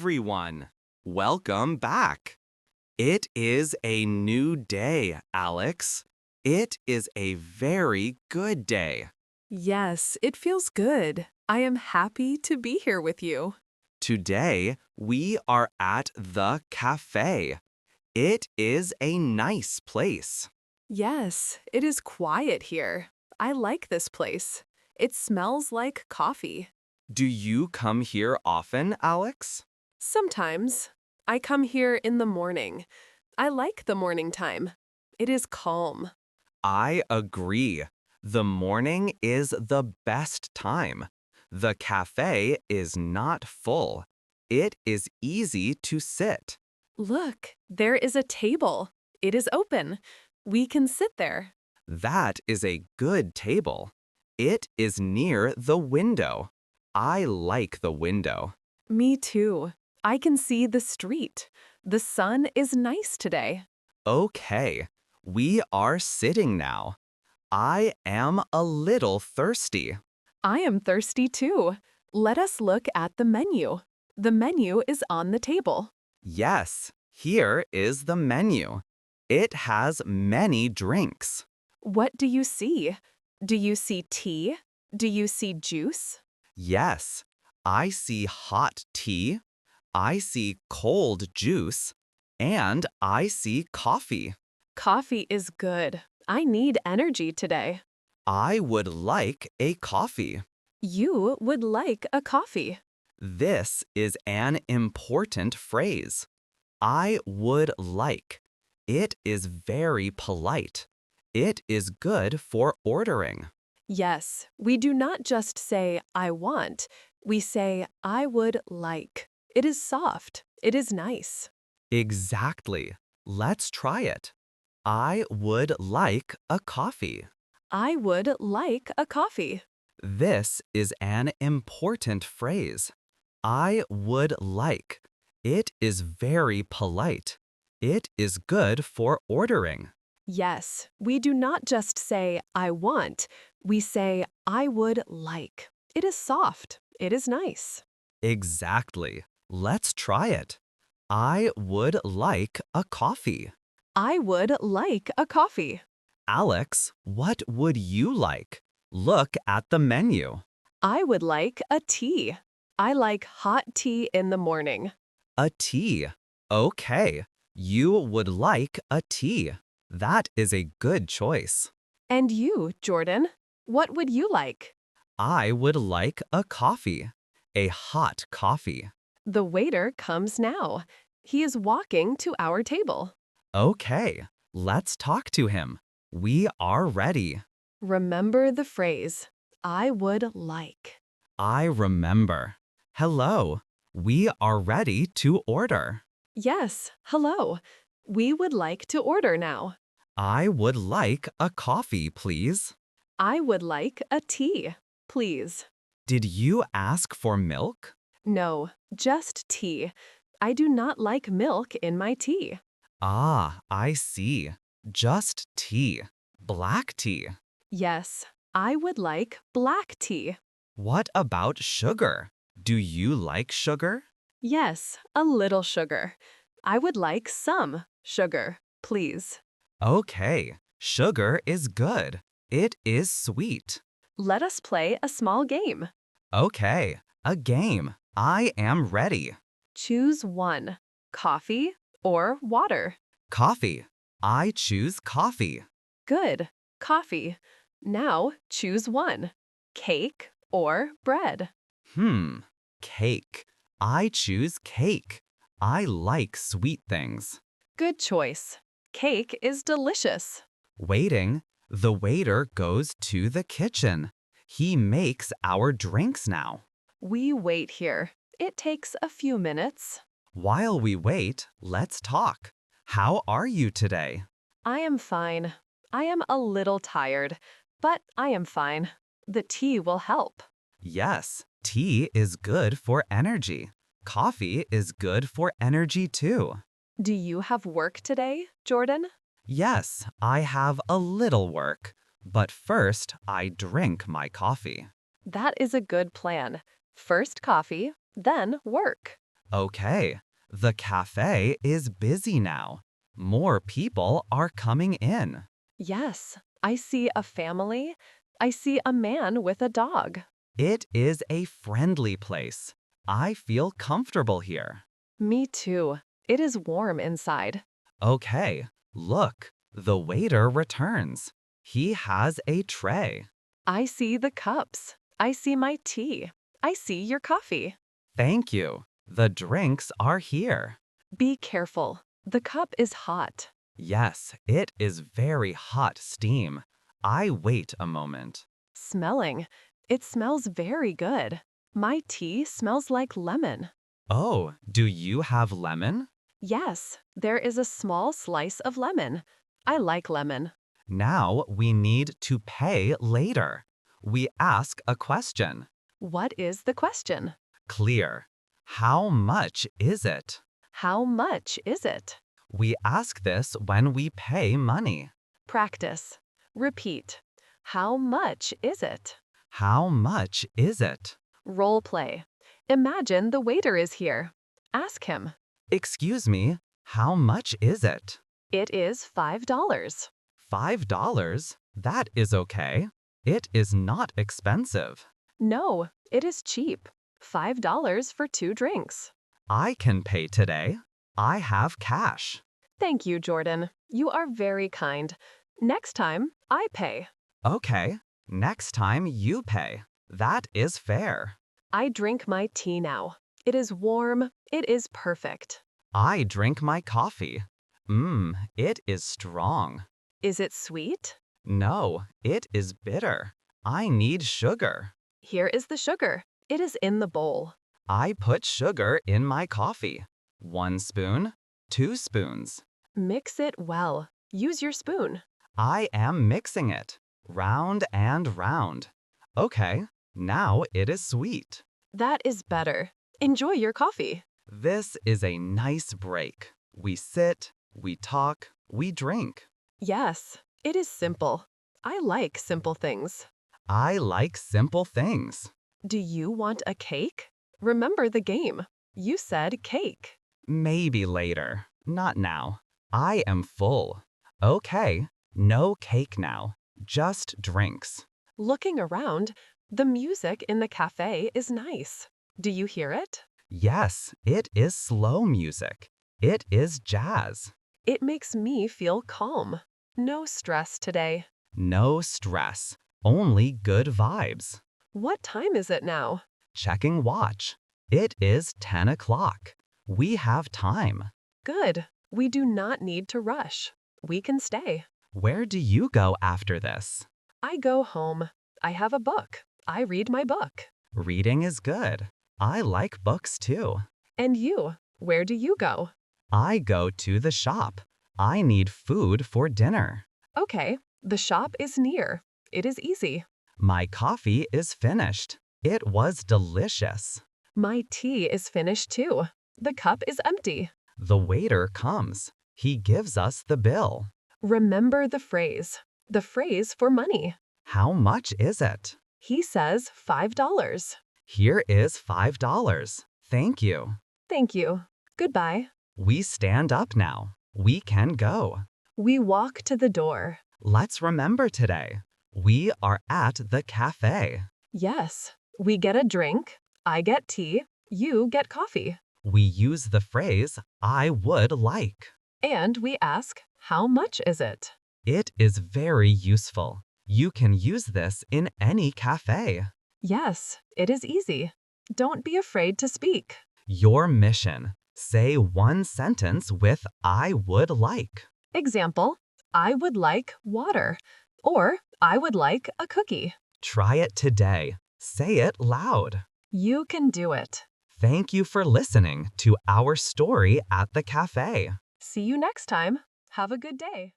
everyone. Welcome back. It is a new day, Alex. It is a very good day. Yes, it feels good. I am happy to be here with you. Today, we are at the cafe. It is a nice place. Yes, it is quiet here. I like this place. It smells like coffee. Do you come here often, Alex? Sometimes I come here in the morning. I like the morning time. It is calm. I agree. The morning is the best time. The cafe is not full. It is easy to sit. Look, there is a table. It is open. We can sit there. That is a good table. It is near the window. I like the window. Me too. I can see the street. The sun is nice today. Okay, we are sitting now. I am a little thirsty. I am thirsty too. Let us look at the menu. The menu is on the table. Yes, here is the menu. It has many drinks. What do you see? Do you see tea? Do you see juice? Yes, I see hot tea. I see cold juice. And I see coffee. Coffee is good. I need energy today. I would like a coffee. You would like a coffee. This is an important phrase. I would like. It is very polite. It is good for ordering. Yes, we do not just say, I want. We say, I would like. It is soft. It is nice. Exactly. Let's try it. I would like a coffee. I would like a coffee. This is an important phrase. I would like. It is very polite. It is good for ordering. Yes, we do not just say, I want. We say, I would like. It is soft. It is nice. Exactly. Let's try it. I would like a coffee. I would like a coffee. Alex, what would you like? Look at the menu. I would like a tea. I like hot tea in the morning. A tea. Okay, you would like a tea. That is a good choice. And you, Jordan, what would you like? I would like a coffee. A hot coffee. The waiter comes now. He is walking to our table. Okay, let's talk to him. We are ready. Remember the phrase, I would like. I remember. Hello, we are ready to order. Yes, hello. We would like to order now. I would like a coffee, please. I would like a tea, please. Did you ask for milk? No, just tea. I do not like milk in my tea. Ah, I see. Just tea. Black tea. Yes, I would like black tea. What about sugar? Do you like sugar? Yes, a little sugar. I would like some sugar, please. Okay, sugar is good. It is sweet. Let us play a small game. Okay, a game. I am ready. Choose one, coffee or water. Coffee. I choose coffee. Good, coffee. Now choose one, cake or bread. Cake. I choose cake. I like sweet things. Good choice. Cake is delicious. Waiting. The waiter goes to the kitchen. He makes our drinks now. We wait here. It takes a few minutes. While we wait, let's talk. How are you today? I am fine. I am a little tired, but I am fine. The tea will help. Yes, tea is good for energy. Coffee is good for energy too. Do you have work today, Jordan? Yes, I have a little work, but first I drink my coffee. That is a good plan. First coffee, then work. Okay, the cafe is busy now. More people are coming in. Yes, I see a family. I see a man with a dog. It is a friendly place. I feel comfortable here. Me too. It is warm inside. Okay, look, the waiter returns. He has a tray. I see the cups. I see my tea. I see your coffee. Thank you. The drinks are here. Be careful. The cup is hot. Yes, it is very hot steam. I wait a moment. Smelling. It smells very good. My tea smells like lemon. Oh, do you have lemon? Yes, there is a small slice of lemon. I like lemon. Now we need to pay later. We ask a question. What is the question? Clear. How much is it? How much is it? We ask this when we pay money. Practice. Repeat. How much is it? How much is it? Role play. Imagine the waiter is here. Ask him. Excuse me, how much is it? It is $5. $5? That is okay. It is not expensive. No, it is cheap. $5 for 2 drinks. I can pay today. I have cash. Thank you, Jordan. You are very kind. Next time, I pay. Okay, next time you pay. That is fair. I drink my tea now. It is warm. It is perfect. I drink my coffee. It is strong. Is it sweet? No, it is bitter. I need sugar. Here is the sugar. It is in the bowl. I put sugar in my coffee. 1 spoon, 2 spoons. Mix it well. Use your spoon. I am mixing it, round and round. Okay, now it is sweet. That is better. Enjoy your coffee. This is a nice break. We sit, we talk, we drink. Yes, it is simple. I like simple things. I like simple things. Do you want a cake? Remember the game. You said cake. Maybe later, not now. I am full. Okay, no cake now, just drinks. Looking around, the music in the cafe is nice. Do you hear it? Yes, it is slow music. It is jazz. It makes me feel calm. No stress today. No stress, only good vibes. What time is it now? Checking watch. It is 10 o'clock. We have time. Good. We do not need to rush. We can stay. Where do you go after this? I go home. I have a book. I read my book. Reading is good. I like books too. And you? Where do you go? I go to the shop. I need food for dinner. Okay, the shop is near. It is easy. My coffee is finished. It was delicious. My tea is finished too. The cup is empty. The waiter comes. He gives us the bill. Remember the phrase. The phrase for money. How much is it? He says $5. Here is $5. Thank you. Thank you. Goodbye. We stand up now. We can go. We walk to the door. Let's remember today. We are at the cafe. Yes, we get a drink. I get tea. You get coffee. We use the phrase, I would like. And we ask, how much is it? It is very useful. You can use this in any cafe. Yes, it is easy. Don't be afraid to speak. Your mission. Say one sentence with I would like. Example, I would like water. Or, I would like a cookie. Try it today. Say it loud. You can do it. Thank you for listening to our story at the cafe. See you next time. Have a good day.